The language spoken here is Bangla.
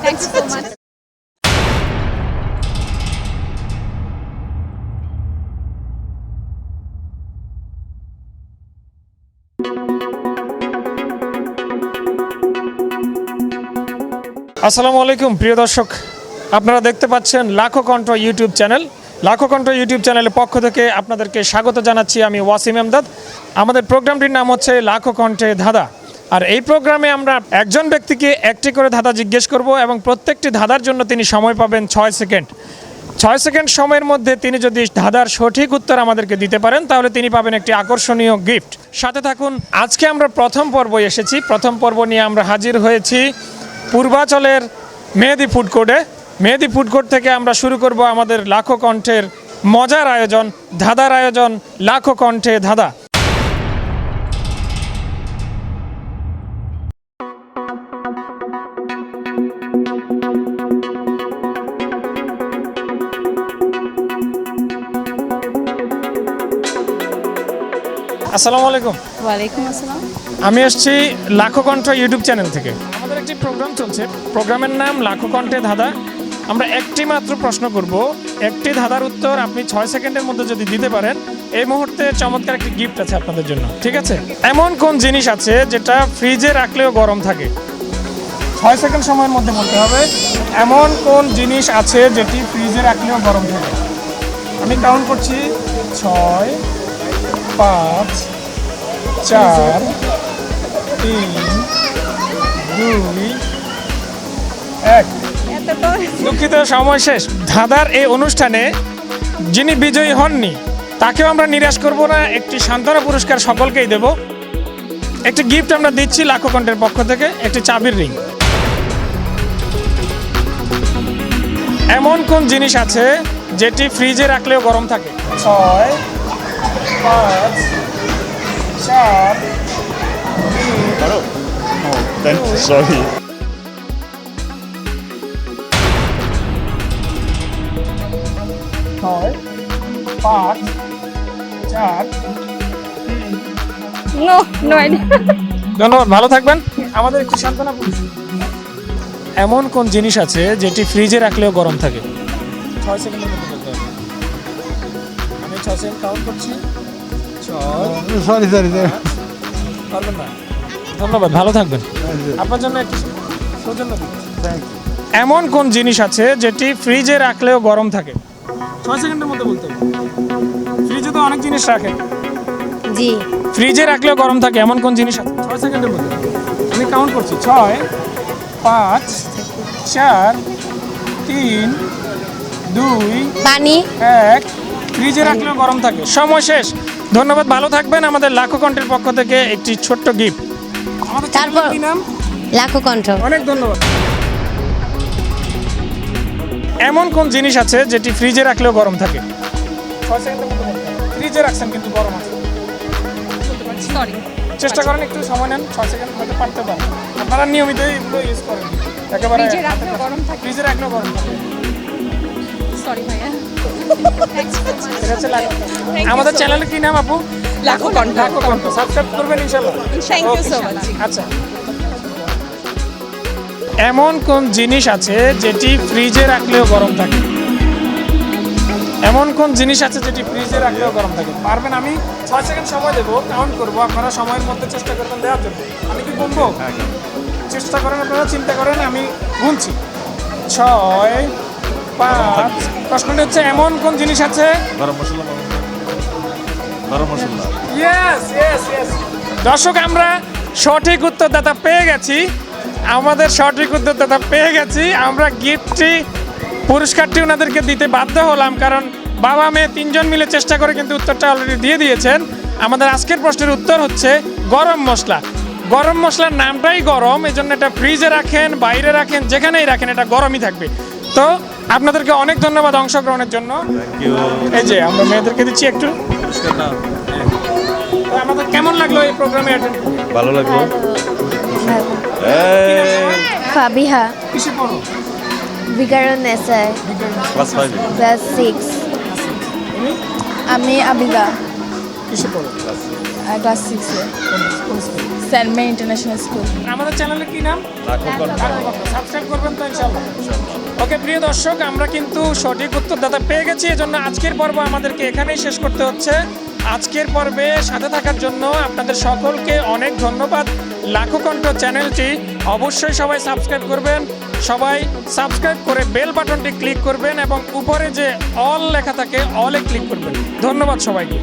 Thank you so much. আসসালামু আলাইকুম প্রিয় দর্শক, আপনারা দেখতে পাচ্ছেন লাখো কণ্ঠ ইউটিউব চ্যানেল। লাখো কণ্ঠ ইউটিউব চ্যানেলের পক্ষ থেকে আপনাদেরকে স্বাগত জানাচ্ছি। আমি ওয়াসিম এমদাদ। আমাদের প্রোগ্রামটির নাম হচ্ছে লাখো কণ্ঠে ধাঁধা। আর এই প্রোগ্রামে আমরা একজন ব্যক্তিকে একটি করে ধাঁধা জিজ্ঞেস করব এবং প্রত্যেকটি ধাঁধার জন্য তিনি সময় পাবেন 6 সেকেন্ড। 6 সেকেন্ড সময়ের মধ্যে তিনি যদি ধাঁধার সঠিক উত্তর আমাদেরকে দিতে পারেন তাহলে তিনি পাবেন একটি আকর্ষণীয় গিফট। সাথে থাকুন। আজকে আমরা প্রথম পর্বে এসেছি। প্রথম পর্ব নিয়ে আমরা হাজির হয়েছি পূর্বাচলের মেহেদি ফুড কোর্টে। মেহেদি ফুড কোর্ট থেকে আমরা শুরু করব আমাদের লাখো কণ্ঠের মজার আয়োজন, ধাঁধার আয়োজন, লাখো কণ্ঠে ধাঁধা। আসসালামু আলাইকুম। ওয়ালাইকুম আসসালাম। আমি আসছি লাখো কণ্ঠ ইউটিউব চ্যানেল থেকে। আমাদের একটি প্রোগ্রাম চলছে, প্রোগ্রামের নাম লাখো কণ্ঠে ধাঁধা। আমরা একটি মাত্র প্রশ্ন করব, একটি ধাঁধার উত্তর আপনি 6 সেকেন্ডের মধ্যে যদি দিতে পারেন এই মুহূর্তে চমৎকার একটি গিফট আছে আপনাদের জন্য, ঠিক আছে? এমন কোন জিনিস আছে যেটা ফ্রিজে রাখলেও গরম থাকে? 6 সেকেন্ড সময়ের মধ্যে বলতে হবে। এমন কোন জিনিস আছে যেটি ফ্রিজে রাখলেও গরম থাকে? আমি কাউন্ট করছি 6, 5, 4, 3, 2, 1। দুঃখিত, সময় শেষ। ধাঁধার এই অনুষ্ঠানে যিনি বিজয়ী হননি তাকেও আমরা নিরাশ করব না, একটি সান্ত্বনা পুরস্কার সকলকেই দেব। একটি গিফট আমরা দিচ্ছি লাখো কণ্ঠের পক্ষ থেকে, একটি চাবির রিং। এমন কোন জিনিস আছে যেটি ফ্রিজে রাখলেও গরম থাকে? 6, 5, 4, 3, Sorry. 6, 5, 4, 3। No idea. ধন্যবাদ, ভালো থাকবেন। আমাদের একটু সান্ত্বনা পুরস্কার। এমন কোন জিনিস আছে যেটি ফ্রিজে রাখলেও গরম থাকে? 6 সেকেন্ডের মধ্যে বলতে হবে। আমি 6 সেকেন্ড কাউন্ট করছি। 6, Sorry. পারবেন না। ধন্যবাদ, ভালো থাকবেন। আপনার জন্য একটি সৌজন্য gift। এমন কোন জিনিস আছে যেটি ফ্রিজে রাখলেও গরম থাকে? 6 সেকেন্ডের মধ্যে বলতে হবে। ফ্রিজে তো অনেক জিনিস রাখেন। জি। ফ্রিজে রাখলেও গরম থাকে এমন কোন জিনিস আছে? 6 সেকেন্ডের মধ্যে। আমি কাউন্ট করছি। 6, 5, 4, 3, 2, পানি। 1। ফ্রিজে রাখলেও গরম থাকে। সময় শেষ। ধন্যবাদ, ভালো থাকবেন। আমাদের লাখো কণ্ঠের পক্ষ থেকে একটি ছোট্ট গিফট। আমাদের তারপর চ্যানেলের কি নাম? লাখো কণ্ঠ। অনেক ধন্যবাদ। এমন কোন জিনিস আছে যেটি ফ্রিজে রাখলেও গরম থাকে? 6 সেকেন্ডের মধ্যে বলতে হবে। ফ্রিজে রাখছেন কিন্তু গরম আছে। সরি। চেষ্টা করেন, একটু সময় নেন। 6 সেকেন্ড হয়তো পারতে পারেন। আপনারা নিয়মিত এগুলো ইউজ করেন একেবারে। ফ্রিজে রাখলেও গরম থাকে। ফ্রিজে রাখলেও গরম থাকে। সরি ভাইয়া। এটা হচ্ছে আমাদের চ্যানেলের কি নাম আপু? লাখো কণ্ঠ। লাখো কণ্ঠ। সাবস্ক্রাইব করবেন ইনশাআল্লাহ। Thank you so much. আচ্ছা, এমন কোন জিনিস আছে যেটি ফ্রিজে রাখলেও গরম থাকে? এমন কোন জিনিস আছে যেটি ফ্রিজে রাখলেও গরম থাকে? পারবেন? আমি 6 সেকেন্ড সময় দেবো, কাউন্ট করবো। আপনারা সময়ের মধ্যে চেষ্টা করবেন দেওয়ার জন্য। আমি কি গুনবো? চেষ্টা করেন, আপনারা চিন্তা করেন, আমি গুনছি। 6, 5। প্রশ্নটি হচ্ছে এমন কোন জিনিস আছে? গরম মশলা। ইয়েস। দর্শক, আমরা সঠিক উত্তরদাতা পেয়ে গেছি। আমাদের সঠিক উত্তরদাতা পেয়ে গেছি। আমরা গিফটটি, পুরস্কারটি ওনাদেরকে দিতে বাধ্য হলাম, কারণ বাবা মেয়ে 3 জন মিলে চেষ্টা করে কিন্তু উত্তরটা অলরেডি দিয়ে দিয়েছেন। আমাদের আজকের প্রশ্নের উত্তর হচ্ছে গরম মশলা। গরম মশলার নামটাই গরম, এই জন্য এটা ফ্রিজে রাখেন, বাইরে রাখেন, যেখানেই রাখেন এটা গরমই থাকবে। তো আপনাদেরকে অনেক ধন্যবাদ অংশগ্রহণের জন্য। এই যে আমরা মেয়েদেরকে দিচ্ছি একটু। তো আমাদের কেমন লাগলো এই প্রোগ্রামে অ্যাটেন্ড করে? ভালো লাগলো। ফাবিহা কিসে পড়ো? বিকারণ এসআই ক্লাস 5 ক্লাস 6। তুমি আমি আবিগা কিসে পড়ো? ক্লাস 6 এ সেন্ট মে ইন্টারন্যাশনাল স্কুল। আমাদের চ্যানেলের কি নাম? সাবস্ক্রাইব করবেন তো ইনশাআল্লাহ। ওকে প্রিয় দর্শক, আমরা কিন্তু সঠিক উত্তরদাতা পেয়ে গেছি, এজন্য আজকের পর্ব আমাদেরকে এখানেই শেষ করতে হচ্ছে। আজকের পর্বে সাথে থাকার জন্য আপনাদের সকলকে অনেক ধন্যবাদ। লাখো কণ্ঠ চ্যানেলটি অবশ্যই সবাই সাবস্ক্রাইব করবেন, সবাই সাবস্ক্রাইব করে বেল বাটনটি ক্লিক করবেন এবং উপরে যে অল লেখা থাকে অলে ক্লিক করবেন। ধন্যবাদ সবাইকে।